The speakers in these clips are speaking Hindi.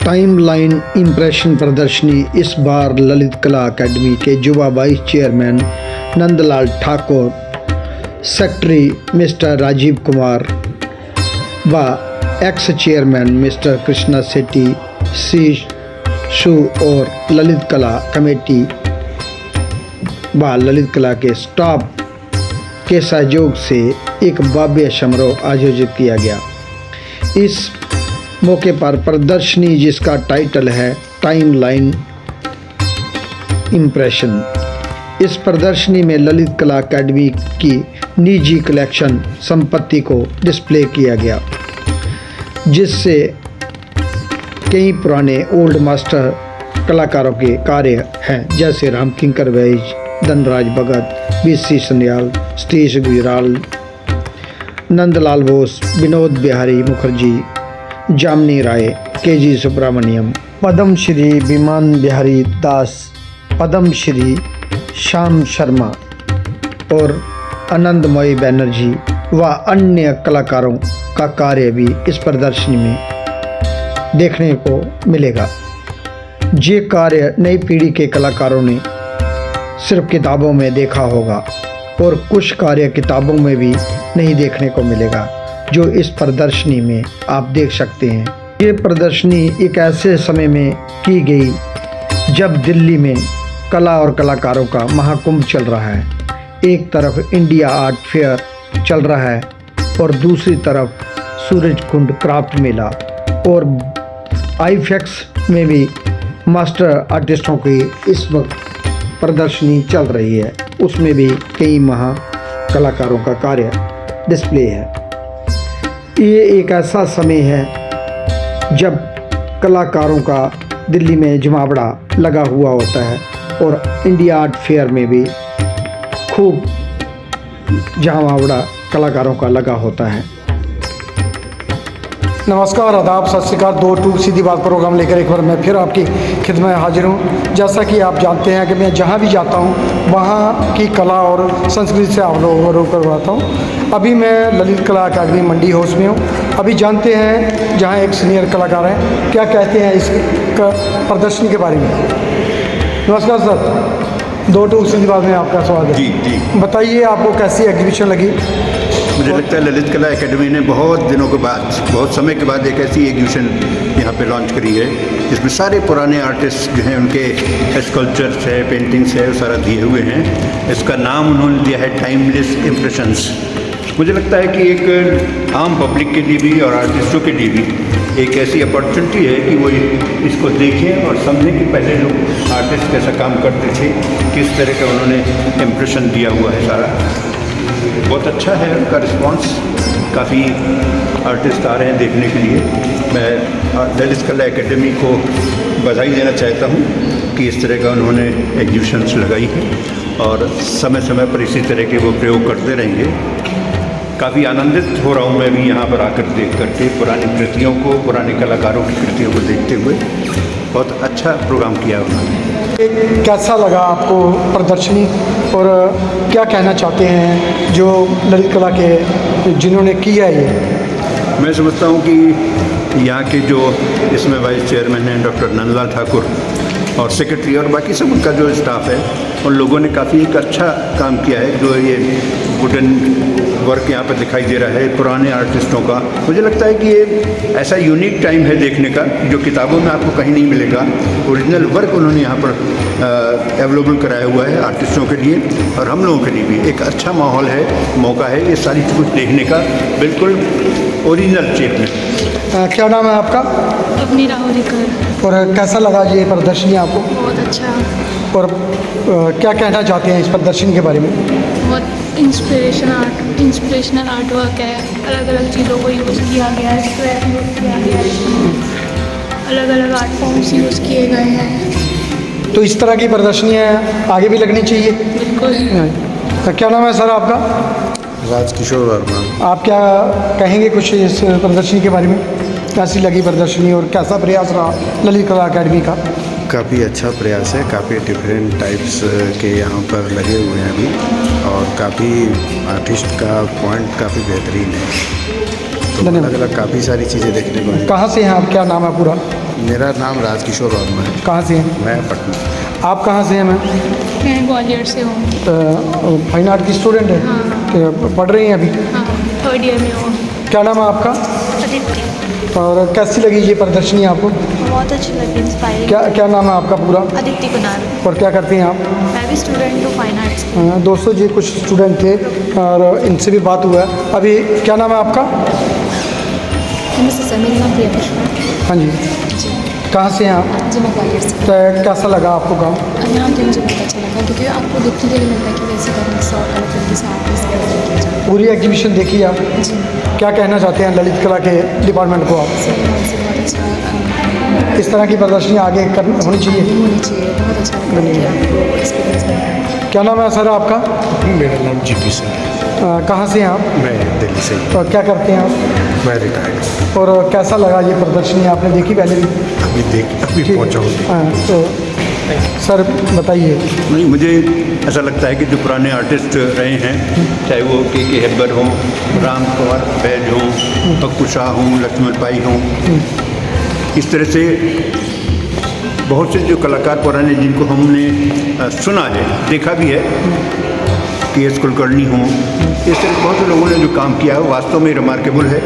टाइमलाइन इम्प्रेशन प्रदर्शनी इस बार ललित कला अकेडमी के युवा vice chairman Nandlal Thakur, secretary mister Rajiv Kumar व ex chairman mister Krishna Sethi, शीशु और ललित कला कमेटी व ललित कला के स्टाफ के सहयोग से एक भव्य समारोह आयोजित किया गया। इस मौके पर प्रदर्शनी जिसका टाइटल है टाइमलाइन इम्प्रेशन, इस प्रदर्शनी में ललित कला अकेडमी की निजी कलेक्शन संपत्ति को डिस्प्ले किया गया, जिससे कई पुराने ओल्ड मास्टर कलाकारों के कार्य हैं, जैसे राम किंकर वैज, धनराज भगत, बीसी सन्याल, सतीश गुजराल, नंदलाल बोस, विनोद बिहारी मुखर्जी, जामनी राय, केजी सुब्रमण्यम, पद्म श्री विमान बिहारी दास, पद्म श्री श्याम शर्मा और आनंदमयी बैनर्जी व अन्य कलाकारों का कार्य भी इस प्रदर्शनी में देखने को मिलेगा। ये कार्य नई पीढ़ी के कलाकारों ने सिर्फ किताबों में देखा होगा और कुछ कार्य किताबों में भी नहीं देखने को मिलेगा, जो इस प्रदर्शनी में आप देख सकते हैं। ये प्रदर्शनी एक ऐसे समय में की गई जब दिल्ली में कला और कलाकारों का महाकुंभ चल रहा है। एक तरफ इंडिया आर्ट फेयर चल रहा है और दूसरी तरफ सूरजकुंड क्राफ्ट मेला और आईफेक्स में भी मास्टर आर्टिस्टों की इस वक्त प्रदर्शनी चल रही है। उसमें भी कई महाकलाकारों का कार्य डिस्प्ले है। ये एक ऐसा समय है जब कलाकारों का दिल्ली में जमावड़ा लगा हुआ होता है और इंडिया आर्ट फेयर में भी खूब जमावड़ा कलाकारों का लगा होता है। नमस्कार, आदाब, सत श्री अकाल। 2 टूक सीधी बात प्रोग्राम लेकर एक बार मैं फिर आपकी खिदमत में हाजिर हूँ। जैसा कि आप जानते हैं कि मैं जहाँ भी जाता हूँ वहाँ की कला और संस्कृति से आप लोगों को रूबरू करवाता हूँ। अभी मैं ललित कला अकेडमी मंडी हाउस में हूँ। अभी जानते हैं जहाँ एक सीनियर कलाकार हैं, क्या कहते हैं इस प्रदर्शनी के बारे में। नमस्कार सर, 2 टूक सीधी बात में आपका स्वागत है। जी। बताइए आपको कैसी एग्जीबिशन लगी। मुझे लगता है ललित कला एकेडमी ने बहुत दिनों के बाद, बहुत समय के बाद एक ऐसी एग्जीबिशन यहाँ पे लॉन्च करी है जिसमें सारे पुराने आर्टिस्ट जो हैं उनके स्कल्पचर्स है, पेंटिंग्स है, वो सारा दिए हुए हैं। इसका नाम उन्होंने दिया है टाइमलेस इम्प्रेशंस। मुझे लगता है कि एक आम पब्लिक के लिए भी और आर्टिस्टों के लिए भी एक ऐसी अपॉर्चुनिटी है कि वो इसको देखें और समझें कि पहले लोग आर्टिस्ट कैसा काम करते थे, किस तरह का उन्होंने इम्प्रेशन दिया हुआ है सारा। बहुत अच्छा है उनका रिस्पांस, काफ़ी आर्टिस्ट आ रहे हैं देखने के लिए। मैं ललित कला एकेडमी को बधाई देना चाहता हूँ कि इस तरह का उन्होंने एग्जीबिशंस लगाई है और समय समय पर इसी तरह के वो प्रयोग करते रहेंगे। काफ़ी आनंदित हो रहा हूँ मैं भी यहाँ पर आकर देख करके पुरानी कृतियों को, पुराने कलाकारों की कृतियों को देखते हुए। बहुत अच्छा प्रोग्राम किया उन्होंने। कैसा लगा आपको प्रदर्शनी और क्या कहना चाहते हैं जो ललित कला के जिन्होंने किया ये। मैं समझता हूँ कि यहाँ के जो इसमें वाइस चेयरमैन हैं डॉक्टर नंदलाल ठाकुर और सेक्रेटरी और बाकी सब उनका जो स्टाफ है, उन लोगों ने काफ़ी एक अच्छा काम किया है। जो ये वुडन वर्क यहाँ पर दिखाई दे रहा है पुराने आर्टिस्टों का, मुझे लगता है कि ये ऐसा यूनिक टाइम है देखने का जो किताबों में आपको कहीं नहीं मिलेगा। ओरिजिनल वर्क उन्होंने यहाँ पर अवेलेबल कराया हुआ है आर्टिस्टों के लिए और हम लोगों के लिए भी एक अच्छा माहौल है, मौका है ये सारी कुछ देखने का, बिल्कुल ओरिजिनल शेप में। क्या नाम है आपका। अपनी राहुलिकर। और कैसा लगा ये प्रदर्शनी आपको। बहुत अच्छा। और क्या कहना चाहते हैं इस प्रदर्शनी के बारे में। बहुत इंस्पिरेशनल आर्ट वर्क है। अलग अलग चीज़ों को यूज़ किया गया है, स्क्रैप यूज़ किया गया है, अलग अलग आर्ट फॉर्म्स यूज़ किए गए हैं। तो इस तरह की प्रदर्शनियाँ आगे भी लगनी चाहिए। बिल्कुल। क्या नाम है सर आपका। राजकिशोर वर्मा। आप क्या कहेंगे कुछ इस प्रदर्शनी के बारे में, कैसी लगी प्रदर्शनी और कैसा प्रयास रहा ललित कला अकेडमी का। काफ़ी अच्छा प्रयास है, काफ़ी डिफरेंट टाइप्स के यहाँ पर लगे हुए हैं अभी और काफ़ी आर्टिस्ट का पॉइंट काफ़ी बेहतरीन है। तो अलग अलग काफ़ी सारी चीज़ें देखने को हैं। कहाँ से हैं आप, क्या नाम है पूरा। मेरा नाम राजकिशोर वर्मा है। कहाँ से हैं? मैं पटना। आप कहाँ से हैं मैम? मैं ग्वालियर से हूँ। फाइन आर्ट की स्टूडेंट है? कि पढ़ रही हैं अभी? हाँ, 3rd ईयर में हूँ। क्या नाम है आपका? अदिति। और कैसी लगी ये प्रदर्शनी आपको? बहुत अच्छी लगी, इंस्पायरिंग। क्या क्या नाम है आपका पूरा? अदिति कुनाल। और क्या करती हैं आप? मैं भी स्टूडेंट हूँ फाइन आर्ट्स की। दोस्तों जी कुछ स्टूडेंट थे और इनसे भी बात हुआ है। अभी क्या नाम है आपका? सर मेरा नाम प्रिया पुष्पा। हाँ जी, कहाँ से हैं आप? जी मैं ग्वालियर से। तो कैसा लगा आपको गाँव? यहाँ के मुझे बहुत अच्छा लगा क्योंकि आपको देखने के लिए मिलता है कि वैसे करने से और अलग तरीके से आर्टिस्ट कैसे किया जाता पूरी एग्जीबिशन देखी आप? है। जी क्या कहना चाहते हैं ललित कला के डिपार्टमेंट को आप? सर यहाँ से बहुत अच्छा इस तरह की प्रदर्शनी आगे होनी चाहिए। होनी चाहिए। बहुत अच्छा लगा कि आपको एक्सपीरियंस मिला। क्या नाम है सर आपका? मेरा नाम जीपी सर है। कहाँ से हैं आप? मैं दिल्ली से ही। और क्या करते हैं आप? मैं रिटायर्ड। और कैसा लगा ये प्रदर्शनी? आपने देखी पहले भी? अभी ठीक। पहुँचा हूँ। हाँ, तो सर बताइए। नहीं, मुझे ऐसा लगता है कि जो पुराने आर्टिस्ट रहे हैं, चाहे वो के हेब्बर हों, राम कुमार बैज हों, पक्कू शाह हों, लक्ष्मण पाई हों, इस तरह से बहुत से जो कलाकार पुराने जिनको हमने सुना है, देखा भी है, के.एस. कुलकर्णी हों, इस तरह के बहुत से लोगों ने जो काम किया है वास्तव में रिमार्केबल है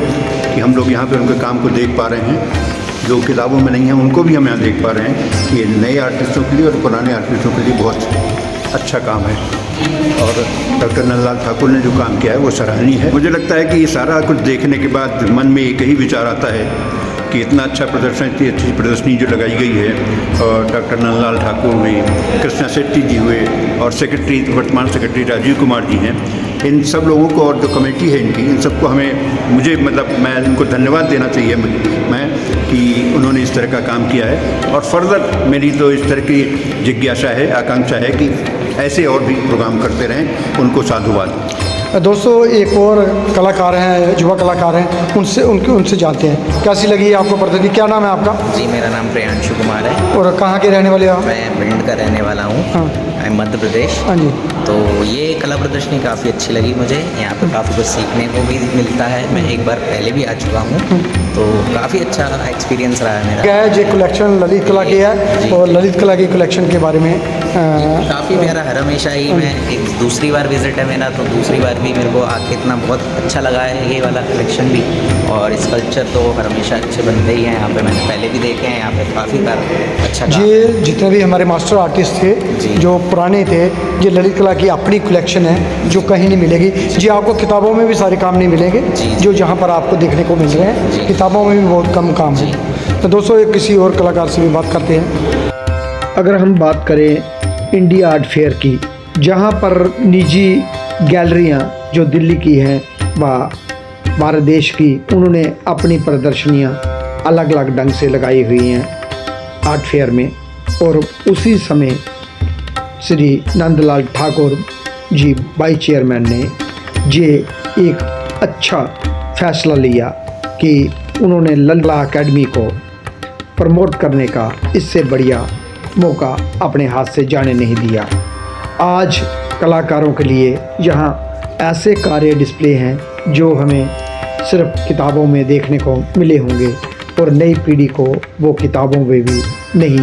कि हम लोग यहाँ पर उनके काम को देख पा रहे हैं। जो किताबों में नहीं है उनको भी हम यहाँ देख पा रहे हैं कि ये नए आर्टिस्टों के लिए और पुराने आर्टिस्टों के लिए बहुत अच्छा काम है। और डॉक्टर नंदलाल ठाकुर ने जो काम किया है वो सराहनीय है। मुझे लगता है कि ये सारा कुछ देखने के बाद मन में एक ही विचार आता है कि इतना अच्छा प्रदर्शन, इतनी अच्छी प्रदर्शनी जो लगाई गई है, और डॉक्टर नंदलाल ठाकुर हुए, कृष्णा शेट्टी जी हुए, और सेक्रेटरी, वर्तमान सेक्रेटरी राजीव कुमार जी हैं, इन सब लोगों को और जो कमेटी है इनकी, इन सबको मुझे मैं उनको धन्यवाद देना चाहिए मैं कि उन्होंने इस तरह का काम किया है। और फर्दर मेरी तो इस तरह की जिज्ञासा है, आकांक्षा है कि ऐसे और भी प्रोग्राम करते रहें। उनको साधुवाद। दोस्तों एक और कलाकार हैं, युवा कलाकार हैं, उनसे जानते हैं कैसी लगी आपको प्रदर्शनी? क्या नाम है आपका? जी मेरा नाम प्रियांशु कुमार है और कहाँ के रहने वाले आप? मैं भिंड का रहने वाला हूँ। हाँ। मध्य प्रदेश। हाँ जी। तो ये कला प्रदर्शनी काफ़ी अच्छी लगी मुझे। यहाँ पर काफ़ी कुछ सीखने को भी मिलता है। मैं एक बार पहले भी आ चुका हूँ, तो काफ़ी अच्छा एक्सपीरियंस रहा है मेरा। क्या है जो कलेक्शन ललित कला की है, और ललित कला की कलेक्शन के बारे में काफ़ी प्यारा है। हमेशा ही मैं एक दूसरी बार विजिट है मेरा, तो दूसरी बार भी मेरे को आके इतना बहुत अच्छा लगा है ये वाला कलेक्शन भी। और स्कल्पचर तो हमेशा अच्छे बनते ही हैं यहाँ पे, मैंने पहले भी देखे हैं। यहाँ पे काफ़ी बार अच्छा ये जितने भी हमारे मास्टर आर्टिस्ट थे जो पुराने थे, ये ललित कला की अपनी कलेक्शन है जो कहीं नहीं मिलेगी जी। आपको किताबों में भी सारे काम नहीं मिलेंगे जो जहाँ पर आपको देखने को मिल रहे हैं। किताबों में भी बहुत कम काम है। तो दोस्तों एक किसी और कलाकार से भी बात करते हैं। अगर हम बात करें इंडिया आर्ट फेयर की, जहाँ पर निजी गैलरियाँ जो दिल्ली की हैं व भारत देश की, उन्होंने अपनी प्रदर्शनियाँ अलग अलग ढंग से लगाई हुई हैं आर्ट फेयर में। और उसी समय श्री नंदलाल ठाकुर जी वाइस चेयरमैन ने ये एक अच्छा फैसला लिया कि उन्होंने ललित कला अकेडमी को प्रमोट करने का इससे बढ़िया मौका अपने हाथ से जाने नहीं दिया। आज कलाकारों के लिए यहाँ ऐसे कार्य डिस्प्ले हैं जो हमें सिर्फ किताबों में देखने को मिले होंगे और नई पीढ़ी को वो किताबों में भी नहीं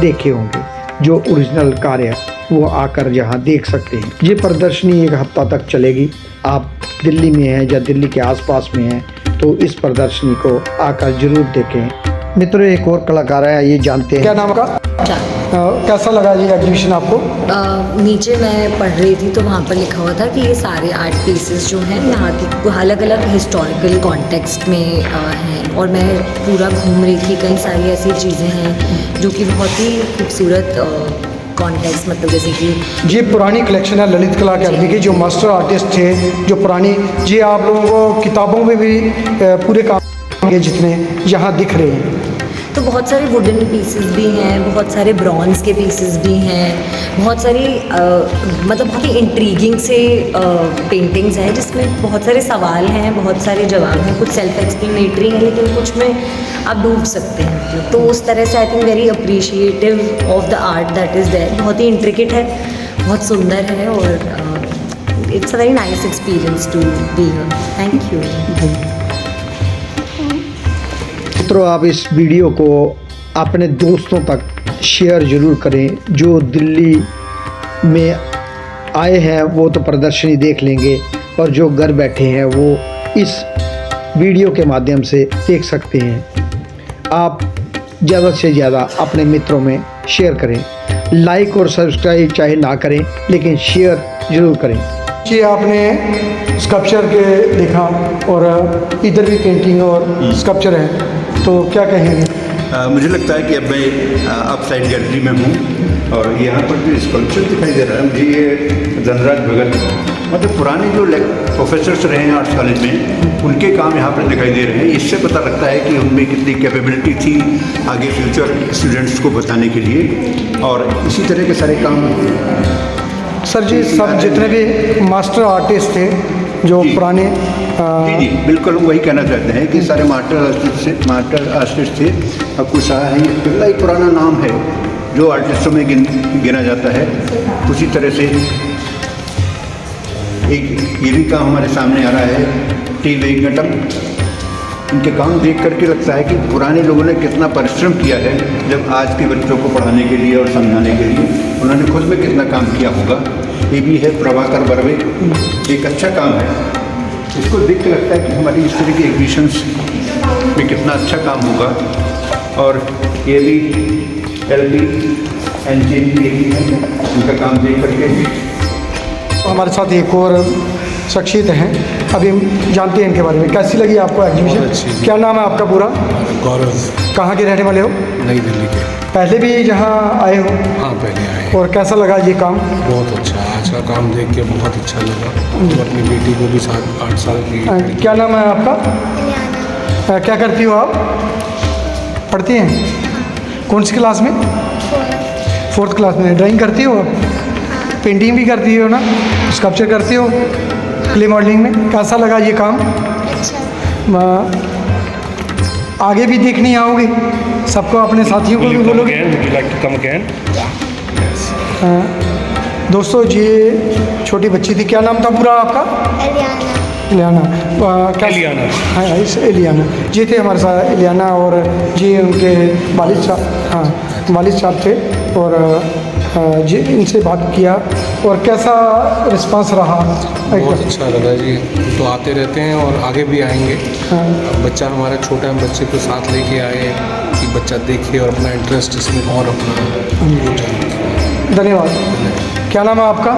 देखे होंगे। जो ओरिजिनल कार्य वो आकर यहाँ देख सकते हैं। ये प्रदर्शनी एक हफ्ता तक चलेगी। आप दिल्ली में हैं या दिल्ली के आसपास में हैं तो इस प्रदर्शनी को आकर जरूर देखें। मित्रों एक और कलाकार है, ये जानते हैं। क्या नाम का? कैसा लगा ये एग्जीबिशन आपको? नीचे मैं पढ़ रही थी तो वहाँ पर लिखा हुआ था कि ये सारे आर्ट पीसेस जो हैं यहाँ की अलग अलग हिस्टोरिकल कॉन्टेक्स्ट में हैं। और मैं पूरा घूम रही थी, कई सारी ऐसी चीज़ें हैं जो कि बहुत ही खूबसूरत कॉन्टेक्स्ट, मतलब जैसे कि ये पुरानी कलेक्शन है ललित कला अकेडमी की। जो मास्टर आर्टिस्ट थे जो पुरानी, ये आप लोगों को किताबों में भी पूरे काम के जितने यहाँ दिख रहे हैं। तो बहुत सारे वुडन पीसेस भी हैं, बहुत सारे ब्रॉन्ज के पीसेस भी हैं, बहुत सारी मतलब बहुत ही इंट्रीगिंग से पेंटिंग्स हैं जिसमें बहुत सारे सवाल हैं, बहुत सारे जवाब हैं। कुछ सेल्फ एक्सप्लेनेटरी हैं लेकिन कुछ में आप डूब सकते हैं। तो उस तरह से I think very appreciative of the art that is there. बहुत ही इंट्रिकेट है, बहुत सुंदर है और it's a very nice experience to be here. Thank you. मित्रों आप इस वीडियो को अपने दोस्तों तक शेयर ज़रूर करें। जो दिल्ली में आए हैं वो तो प्रदर्शनी देख लेंगे, और जो घर बैठे हैं वो इस वीडियो के माध्यम से देख सकते हैं। आप ज़्यादा से ज़्यादा अपने मित्रों में शेयर करें। लाइक और सब्सक्राइब चाहे ना करें, लेकिन शेयर ज़रूर करें। जी, आपने स्कल्पचर के देखा और इधर भी पेंटिंग और स्कल्पचर है, तो क्या कहेंगे? मुझे लगता है कि अब मैं अपसाइड गैलरी में हूँ और यहाँ पर जो स्कल्पचर दिखाई दे रहा है मुझे, ये धनराज भगत, मतलब पुराने जो प्रोफेसर्स रहे हैं आर्ट्स कॉलेज में, उनके काम यहाँ पर दिखाई दे रहे हैं। इससे पता लगता है कि उनमें कितनी कैपेबिलिटी थी आगे फ्यूचर स्टूडेंट्स को बताने के लिए, और इसी तरह के सारे काम। सर जी, सब जितने भी मास्टर आर्टिस्ट थे जो पुराने जी बिल्कुल वही कहना चाहते हैं कि सारे मास्टर आर्टिस्ट थे। अब कुछ है बिरला एक पुराना नाम है जो आर्टिस्टों में गिना जाता है। उसी तरह से एक ये भी काम हमारे सामने आ रहा है, टी वेंकटम। इनके काम देख करके लगता है कि पुराने लोगों ने कितना परिश्रम किया है जब आज के बच्चों को पढ़ाने के लिए और समझाने के लिए उन्होंने खुद में कितना काम किया होगा। ये भी है प्रभाकर बर्वे, एक अच्छा काम है। इसको देख के लगता है कि हमारी इस तरह के एग्जीबिशंस में कितना अच्छा काम होगा। और ये भी LP NG उनका काम देख करके। हमारे साथ एक और शख्सियत हैं, अभी हम जानते हैं इनके बारे में। कैसी लगी आपको एग्जीबिशन? क्या नाम है आपका पूरा? गौरव। कहाँ के रहने वाले हो? नई दिल्ली के। पहले भी यहाँ आए हो? हाँ, पहले आए। और कैसा लगा ये काम? बहुत अच्छा, आज का काम देख के बहुत अच्छा लगा। तो अपनी बेटी को भी 7-8 साल की। क्या नाम है आपका? क्या करती हो आप? पढ़ती हैं? कौन सी क्लास में? 4th क्लास में। ड्राइंग करती हो? पेंटिंग भी करती हो ना? स्कल्पचर करती हो? क्ले मॉडलिंग में? कैसा लगा ये काम? आगे भी देखने आओगे? सबको, अपने साथियों को भी बोलोगे? दोस्तों, ये छोटी बच्ची थी, क्या नाम था पूरा आपका? एलियाना। हाँ, एलियाना जी थे हमारे साथ। एलियाना और जी उनके वालिद साहब, हाँ वालिद साहब थे। और जी इनसे बात किया, और कैसा रिस्पांस रहा? बहुत अच्छा लगा जी। तो आते रहते हैं और आगे भी आएंगे। अब बच्चा हमारा छोटा है, बच्चे को साथ लेके आए कि बच्चा देखे और अपना इंटरेस्ट इसमें और अपना। धन्यवाद। क्या नाम है आपका?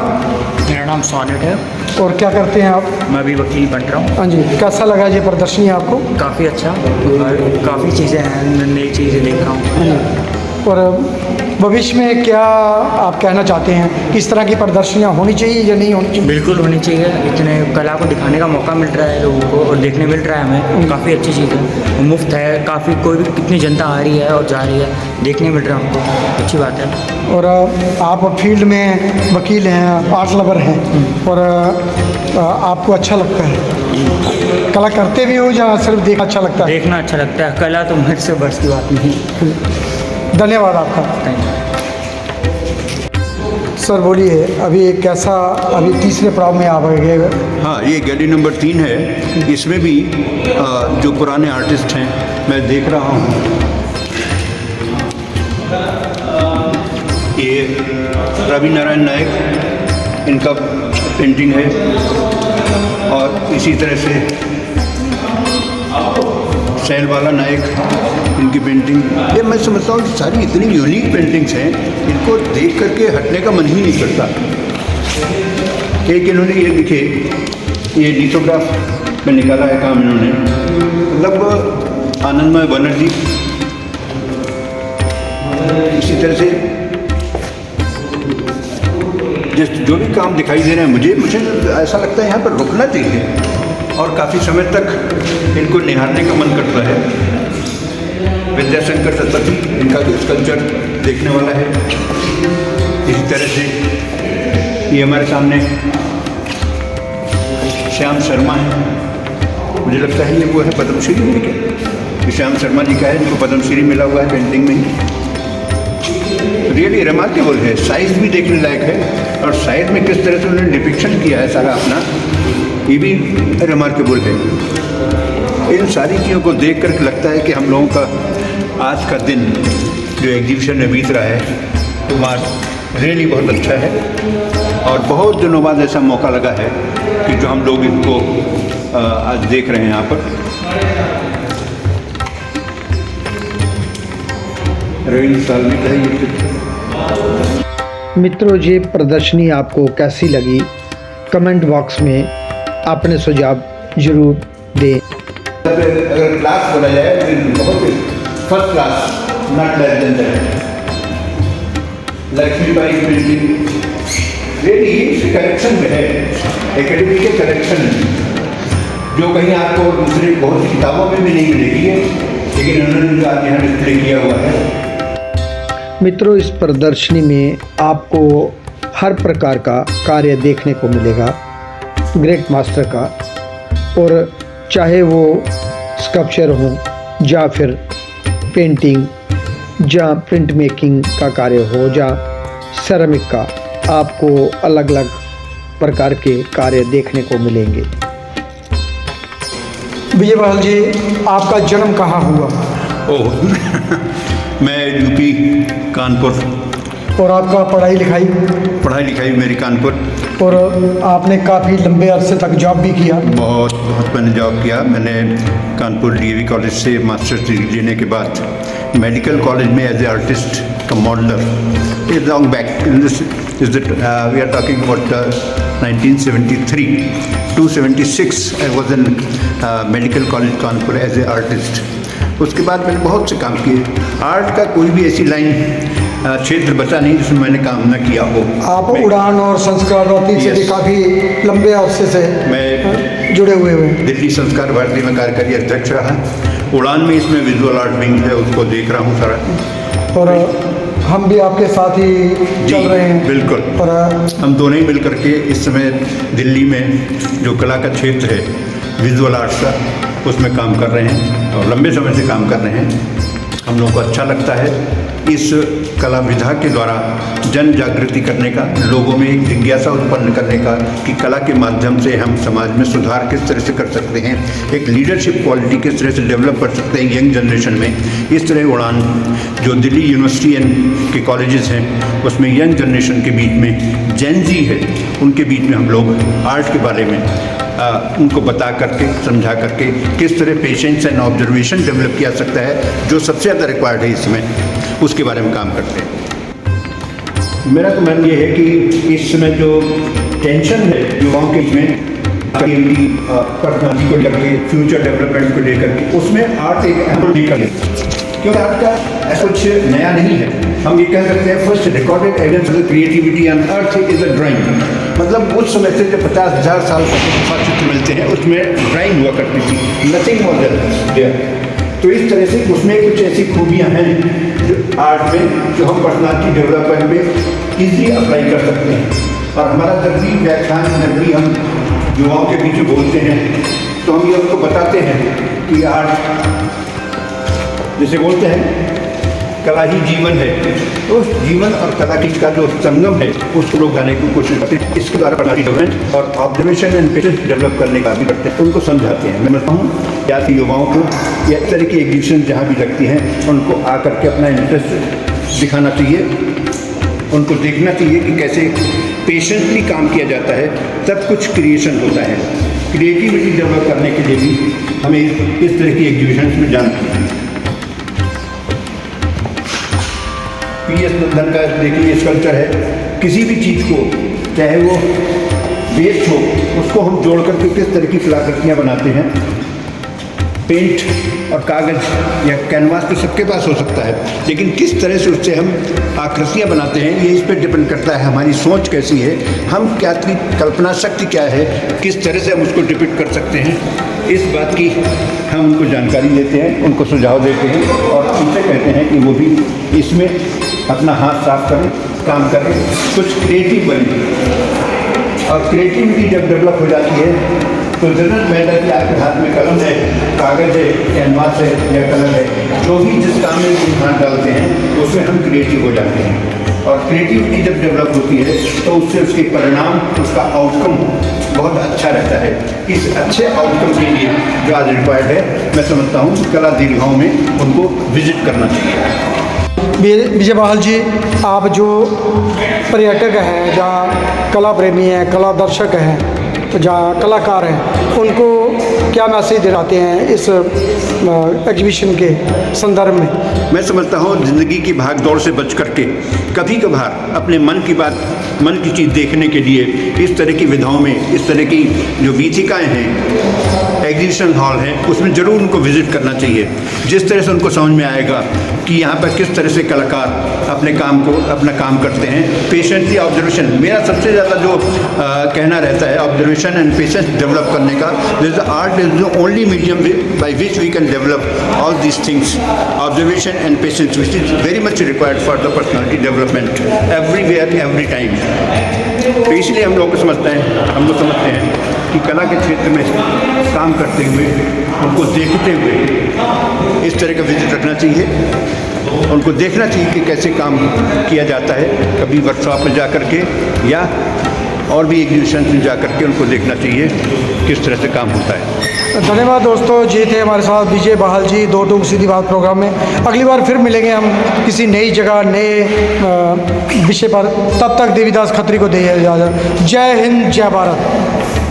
मेरा नाम सोनेट है। और क्या करते हैं आप? मैं अभी वकील बन रहा हूँ। हाँ जी, कैसा लगा ये प्रदर्शनी आपको? काफ़ी अच्छा, और काफ़ी चीज़ें हैं, नई चीज़ें देख रहा हूँ। और भविष्य में क्या आप कहना चाहते हैं? किस तरह की प्रदर्शनियाँ होनी चाहिए या नहीं होनी चाहिए? बिल्कुल होनी चाहिए। इतने कला को दिखाने का मौका मिल रहा है लोगों को और देखने मिल रहा है हमें, काफ़ी अच्छी चीज़ है। मुफ्त है, काफ़ी कोई भी कितनी जनता आ रही है और जा रही है, देखने मिल रहा है हमको, अच्छी बात है। और आप फील्ड में वकील हैं, आर्ट लवर हैं, और आपको अच्छा लगता है? कला करते भी हो या सिर्फ देखना अच्छा लगता है? देखना अच्छा लगता है। कला तो मेरे से बस की बात नहीं। धन्यवाद आपका। सर बोलिए, अभी कैसा, अभी तीसरे पड़ाव में आप गए? हाँ, ये गैलरी नंबर 3 है। इसमें भी जो पुराने आर्टिस्ट हैं मैं देख रहा हूँ। ये रवि नारायण नायक, इनका पेंटिंग है। और इसी तरह से शैलवाला नायक, इनकी पेंटिंग। ये मैं समझता हूँ कि सारी इतनी यूनिक पेंटिंग्स हैं, इनको देख करके हटने का मन ही नहीं करता। एक इन्होंने ये लिखे, ये लिथोग्राफ में निकाला है काम इन्होंने, मतलब आनंदमय बनर्जी। इसी तरह से जो भी काम दिखाई दे रहे हैं मुझे ऐसा लगता है यहाँ पर रुकना चाहिए और काफ़ी समय तक इनको निहारने का मन करता है। विद्याशंकर सरस्वती, इनका जो स्कल्पचर देखने वाला है। इसी तरह से ये हमारे सामने श्याम शर्मा है, मुझे लगता है ये वो है पद्मश्री में क्या, श्याम शर्मा जी का है, इनको पद्मश्री मिला हुआ है पेंटिंग में। रियली रिमार्केबल है, साइज भी देखने लायक है और साइज में किस तरह से उन्होंने डिपिक्शन किया है सारा अपना, ये भी रिमार्केबल है। इन सारी चीज़ों को देख कर लगता है कि हम लोगों का आज का दिन जो एग्जीबिशन में बीत रहा है वो रियली बहुत अच्छा है और बहुत दिनों बाद ऐसा मौका लगा है कि जो हम लोग इनको आज देख रहे हैं यहाँ पर। रविंद्र साल में मित्रों, ये प्रदर्शनी आपको कैसी लगी कमेंट बॉक्स में अपने सुझाव जरूर दें। अगर क्लास बोला जाए तो बहुत first class, not less than that. Laxmibai painting really collection में है, एकेडमी के कलेक्शन में, जो कहीं आपको दूसरी बहुत सी किताबों में भी नहीं मिलेगी है, लेकिन उन्होंने आज यहाँ डिस्प्ले किया हुआ है। मित्रों, इस प्रदर्शनी में आपको हर प्रकार का कार्य देखने को मिलेगा ग्रेट मास्टर का, और चाहे वो स्कल्पचर हो या फिर पेंटिंग या प्रिंट मेकिंग का कार्य हो या सेरामिक का, आपको अलग अलग प्रकार के कार्य देखने को मिलेंगे। विजय बहल जी, आपका जन्म कहाँ हुआ? ओह मैं यूपी कानपुर। और आपका पढ़ाई लिखाई? मेरी कानपुर। और आपने काफ़ी लंबे अरसे तक जॉब भी किया? बहुत मैंने जॉब किया। मैंने कानपुर डीएवी कॉलेज से मास्टर्स डिग्री लेने के बाद मेडिकल कॉलेज में एज ए आर्टिस्ट का modeller is long back in this is that we are talking about 1973 to 76 I was in medical college Kanpur as a artist. उसके बाद मैंने बहुत से काम किए। आर्ट का कोई भी ऐसी लाइन क्षेत्र बचा नहीं जिसमें मैंने काम न किया हो। आप उड़ान और संस्कार भारती से भी काफ़ी लंबे अरसे से मैं जुड़े हुए हैं। दिल्ली संस्कार भारती में कार्यकारी अध्यक्ष रहा। उड़ान में इसमें विजुअल आर्ट विंग है, उसको देख रहा हूँ सारा। और हम भी आपके साथ ही चल रहे हैं। बिल्कुल। और हम दोनों ही मिल करके इस समय दिल्ली में जो कला का क्षेत्र है विजुअल आर्ट्स का, उसमें काम कर रहे हैं और लंबे समय से काम कर रहे हैं। हम लोगों को अच्छा लगता है इस कला विधा के द्वारा जन जागृति करने का, लोगों में एक जिज्ञासा उत्पन्न करने का कि कला के माध्यम से हम समाज में सुधार किस तरह से कर सकते हैं, एक लीडरशिप क्वालिटी किस तरह से डेवलप कर सकते हैं यंग जनरेशन में। इस तरह उड़ान जो दिल्ली यूनिवर्सिटी के कॉलेजेस हैं उसमें यंग जनरेशन के बीच में जेन जी है, उनके बीच में हम लोग आर्ट के बारे में उनको बता करके समझा करके किस तरह पेशेंस एंड ऑब्जर्वेशन डेवलप किया सकता है जो सबसे ज़्यादा रिक्वायर्ड है इसमें, उसके बारे में काम करते हैं। मेरा तो मन ये है कि इस समय जो टेंशन है युवाओं के में पर्सनालिटी को लेकर, फ्यूचर डेवलपमेंट को लेकर के, उसमें आर्ट एक अहम भूमिका है, क्योंकि आर्ट का ऐसा कुछ नया नहीं है। हम ये कह सकते हैं first recorded evidence of creativity on earth is a drawing. मतलब उस समय से जो 50,000 साल तक चित्र मिलते हैं उसमें ड्राइंग हुआ करती थी, नथिंग मोर देयर। तो इस तरह से उसमें कुछ ऐसी खूबियाँ हैं जो आर्ट में, जो हम पर्सनालिटी डेवलपमेंट में ईजिली अप्लाई कर सकते हैं। और हमारा जब भी व्याख्यान, जब भी हम युवाओं के बीच बोलते हैं तो हम ये उनको बताते हैं कि आर्ट जैसे बोलते हैं कला ही जीवन है, तो उस जीवन और कला की का जो संगम है उसको लोग गाने की कोशिश करते हैं। इसके द्वारा पर्सनालिटी डेवलपमेंट और ऑब्जर्वेशन एंड पेशेंस डेवलप करने का भी करते हैं, उनको समझाते हैं। मैं समझता हूँ या तो युवाओं को या इस तरह की एग्जीबिशन जहाँ भी लगती हैं उनको आकर के अपना इंटरेस्ट दिखाना चाहिए, उनको देखना चाहिए कि कैसे पेशेंटली काम किया जाता है, तब कुछ क्रिएशन होता है। क्रिएटिविटी डेवलप करने के लिए भी हमें इस तरह की एग्जीबिशन में जाना चाहिए। पीएस नंदन का देखिए स्कल्पचर है, किसी भी चीज़ को चाहे वो वेस्ट हो उसको हम जोड़ करके किस तरह की कलाकृतियाँ बनाते हैं। पेंट और कागज़ या कैनवास तो सबके पास हो सकता है, लेकिन किस तरह से उससे हम आकृतियाँ बनाते हैं ये इस पर डिपेंड करता है हमारी सोच कैसी है, हम क्या कल्पना शक्ति क्या है, किस तरह से हम उसको डिपिक्ट कर सकते हैं। इस बात की हम उनको जानकारी देते हैं, उनको सुझाव देते हैं और उनसे कहते हैं कि वो भी इसमें अपना हाथ साफ करें, काम करें, कुछ क्रिएटिव बने। और क्रिएटिविटी जब डेवलप हो जाती है तो जरूरत महल है कि आपके हाथ में कलम है, कागज़ है, कैनवास है या कलर है, जो भी जिस काम में भी हाथ डालते हैं उसमें हम क्रिएटिव हो जाते हैं। और क्रिएटिविटी जब डेवलप होती है तो उससे उसके परिणाम, उसका आउटकम बहुत अच्छा रहता है। इस अच्छे आउटकम के लिए जो आज रिक्वायर्ड है, मैं समझता हूँ कला दीर्घाओं में उनको विजिट करना चाहिए। विजय बहाल जी, आप जो पर्यटक हैं, जहाँ कला प्रेमी हैं, कला दर्शक हैं, जहाँ कलाकार हैं, उनको क्या मैसेज दिलाते हैं इस एग्जीबिशन के संदर्भ में? मैं समझता हूँ ज़िंदगी की भाग दौड़ से बच करके कभी कभार अपने मन की बात, मन की चीज़ देखने के लिए इस तरह की विधाओं में, इस तरह की जो वीथिकाएँ हैं, एग्जीबिशन हॉल हैं, उसमें ज़रूर उनको विज़िट करना चाहिए। जिस तरह से उनको समझ में आएगा कि यहाँ पर किस तरह से कलाकार अपने काम को, अपना काम करते हैं। पेशेंटली ऑब्जर्वेशन, मेरा सबसे ज़्यादा जो कहना रहता है, ऑब्जर्वेशन एंड पेशेंस डेवलप करने का। This art is the only medium by which we can develop all these things, observation and patience, which is very much required for the personality development everywhere every time. तो इसलिए हम लोग समझते हैं कि कला के क्षेत्र में काम करते हुए, उनको देखते हुए इस तरह का विजिट रखना चाहिए। उनको देखना चाहिए कि कैसे काम किया जाता है, कभी वर्कशॉप में जा कर के या और भी एग्जीबिशन में जा कर के उनको देखना चाहिए किस तरह से काम होता है। धन्यवाद दोस्तों, जी थे हमारे साथ विजय बहाल जी दो टूक सीधी बात प्रोग्राम में। अगली बार फिर मिलेंगे हम किसी नई जगह, नए विषय पर। तब तक देवीदास खत्री को दे इजाज़त। जय हिंद, जय भारत।